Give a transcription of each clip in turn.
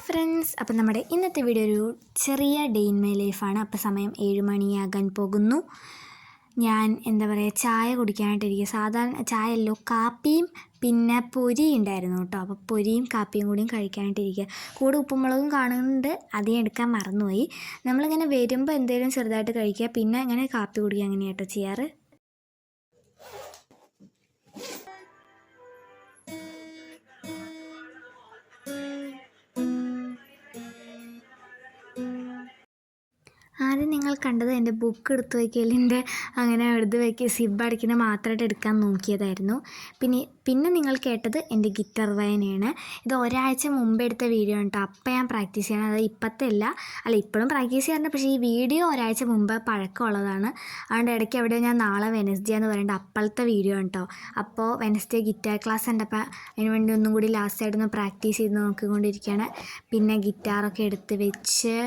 Friends, അപ്പം നമ്മുടെ ഇന്നത്തെ വീഡിയോ ഒരു ചെറിയ ഡേ ഇൻ മൈ ലൈഫാണ്. അപ്പോൾ സമയം 7 മണിയാകാൻ പോകുന്നു. ഞാൻ എന്താ പറയുക, ചായ കുടിക്കാനായിട്ടിരിക്കുക. സാധാരണ ചായയല്ലോ, കാപ്പിയും പിന്നെ പൊരി ഉണ്ടായിരുന്നു കേട്ടോ. അപ്പോൾ പൊരിയും കാപ്പിയും കൂടിയും കഴിക്കാനായിട്ടിരിക്കുക. കൂടെ ഉപ്പുമുളകും കാണുന്നുണ്ട്, അധികം എടുക്കാൻ മറന്നുപോയി. നമ്മളിങ്ങനെ വരുമ്പോൾ എന്തെങ്കിലും ചെറുതായിട്ട് കഴിക്കുക, പിന്നെ ഇങ്ങനെ കാപ്പി കുടിക്കുക, അങ്ങനെയാട്ടോ ചെയ്യാറ്. ആദ്യം നിങ്ങൾ കണ്ടത് എൻ്റെ ബുക്ക് എടുത്ത് വയ്ക്കലിൻ്റെ അങ്ങനെ എടുത്ത് വയ്ക്കുക സിബ് അടിക്കുന്ന മാത്രമായിട്ട് എടുക്കാൻ നോക്കിയതായിരുന്നു. പിന്നെ നിങ്ങൾ കേട്ടത് എൻ്റെ ഗിറ്റാർ വായനയാണ്. ഇത് ഒരാഴ്ച മുമ്പ് എടുത്ത വീഡിയോ ആണ് കേട്ടോ. അപ്പം ഞാൻ പ്രാക്ടീസ് ചെയ്യണം, അത് ഇപ്പോഴത്തെ അല്ല ഇപ്പോഴും പ്രാക്ടീസ് ചെയ്യാറുണ്ട്. പക്ഷേ ഈ വീഡിയോ ഒരാഴ്ച മുമ്പ് പഴക്കമുള്ളതാണ്. അതുകൊണ്ട് ഇടയ്ക്ക് എവിടെയോ ഞാൻ നാളെ വെനസ്ഡേ എന്ന് പറയുന്നത് അപ്പോഴത്തെ വീഡിയോ ആണ് കേട്ടോ. അപ്പോൾ വെനസ്ഡേ ഗിറ്റാർ ക്ലാസ് ഉണ്ട്. അപ്പോൾ അതിന് വേണ്ടി ഒന്നും കൂടി ലാസ്റ്റായിട്ടൊന്ന് പ്രാക്ടീസ് ചെയ്ത് നോക്കിക്കൊണ്ടിരിക്കുകയാണ്. പിന്നെ ഗിറ്റാറൊക്കെ എടുത്ത് വെച്ച്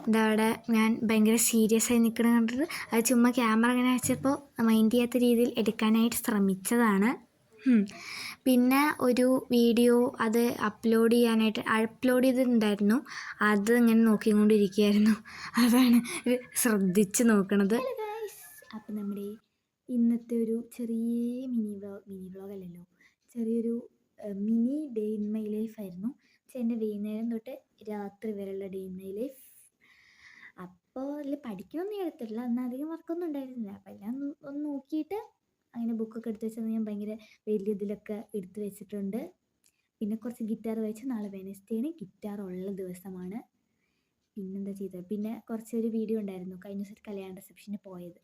എന്താ അവിടെ ഞാൻ ഭയങ്കര സീരിയസ് ആയി നിൽക്കണം കണ്ടിട്ട് അത് ചുമ്മാ ക്യാമറ ഇങ്ങനെ വെച്ചപ്പോൾ മൈൻഡ് ചെയ്യാത്ത രീതിയിൽ എടുക്കാനായിട്ട് ശ്രമിച്ചതാണ്. പിന്നെ ഒരു വീഡിയോ അത് അപ്ലോഡ് ചെയ്തിട്ടുണ്ടായിരുന്നു. അത് ഇങ്ങനെ നോക്കിക്കൊണ്ടിരിക്കുകയായിരുന്നു. അതാണ് ശ്രദ്ധിച്ച് നോക്കണത്. അപ്പം നമ്മുടെ ഇന്നത്തെ ഒരു ചെറിയ മിനി വ്ളോഗ് അല്ലല്ലോ, ചെറിയൊരു mini day in my life ആയിരുന്നു. എൻ്റെ വൈകുന്നേരം തൊട്ട് രാത്രി വരെയുള്ള ഡേ ഇൻ മൈ ലൈഫ്. അപ്പോൾ അതിൽ പഠിക്കണമെന്ന് എടുത്തിട്ടില്ല, എന്നാൽ അധികം വർക്കൊന്നും ഉണ്ടായിരുന്നില്ല. അപ്പോൾ എല്ലാം ഒന്ന് നോക്കിയിട്ട് അങ്ങനെ ബുക്കൊക്കെ എടുത്ത് വെച്ചത് ഞാൻ ഭയങ്കര വലിയ ഇതിലൊക്കെ എടുത്ത് വെച്ചിട്ടുണ്ട്. പിന്നെ കുറച്ച് ഗിറ്റാർ വായിച്ച്, നാളെ വെനസ്ഡേയാണ്, ഗിറ്റാർ ഉള്ള ദിവസമാണ്. പിന്നെന്താ ചെയ്തത്, പിന്നെ കുറച്ചൊരു വീഡിയോ ഉണ്ടായിരുന്നു കഴിഞ്ഞ ദിവസം കല്യാണ റിസപ്ഷന് പോയത്.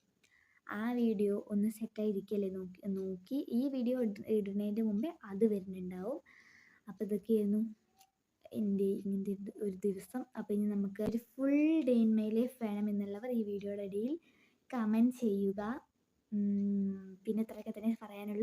ആ വീഡിയോ ഒന്ന് സെറ്റായിരിക്കല്ലേ നോക്കി ഈ വീഡിയോ ഇടുന്നതിൻ്റെ മുമ്പേ അത് വരുന്നുണ്ടാവും. അപ്പോൾ ഇതൊക്കെയായിരുന്നു എൻ്റെ ഇങ്ങനത്തെ ഒരു ദിവസം. അപ്പോൾ ഇനി നമുക്ക് ഒരു full day in my life വേണമെന്നുള്ളവർ ഈ വീഡിയോയുടെ ഇടയിൽ കമൻറ്റ് ചെയ്യുക. പിന്നെ ഇത്രയൊക്കെ തന്നെ പറയാനുള്ളൂ.